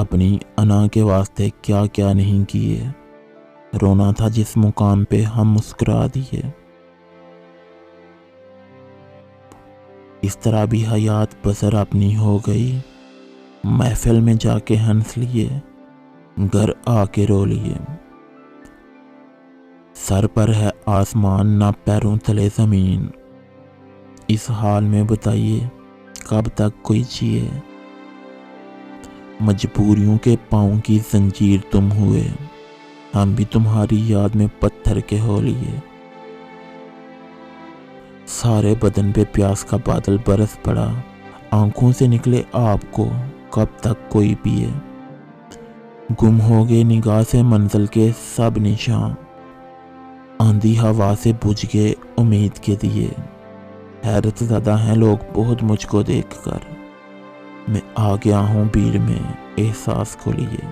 اپنی انا کے واسطے کیا کیا نہیں کیے، رونا تھا جس مقام پہ ہم مسکرا دیے۔ اس طرح بھی حیات بسر اپنی ہو گئی، محفل میں جا کے ہنس لیے، گھر آ کے رو لیے۔ سر پر ہے آسمان نہ پیروں تلے زمین، اس حال میں بتائیے کب تک کوئی جیے۔ مجبوریوں کے پاؤں کی زنجیر تم ہوئے، ہم بھی تمہاری یاد میں پتھر کے ہو لیے۔ سارے بدن پہ پیاس کا بادل برس پڑا، آنکھوں سے نکلے آپ کو کب تک کوئی پیے۔ گم ہو گئے نگاہ سے منزل کے سب نشان، آندھی ہوا سے بجھ گئے امید کے دیے۔ حیرت زدہ ہیں لوگ بہت مجھ کو دیکھ کر، میں آ گیا ہوں بھیڑ میں احساس کو لیے۔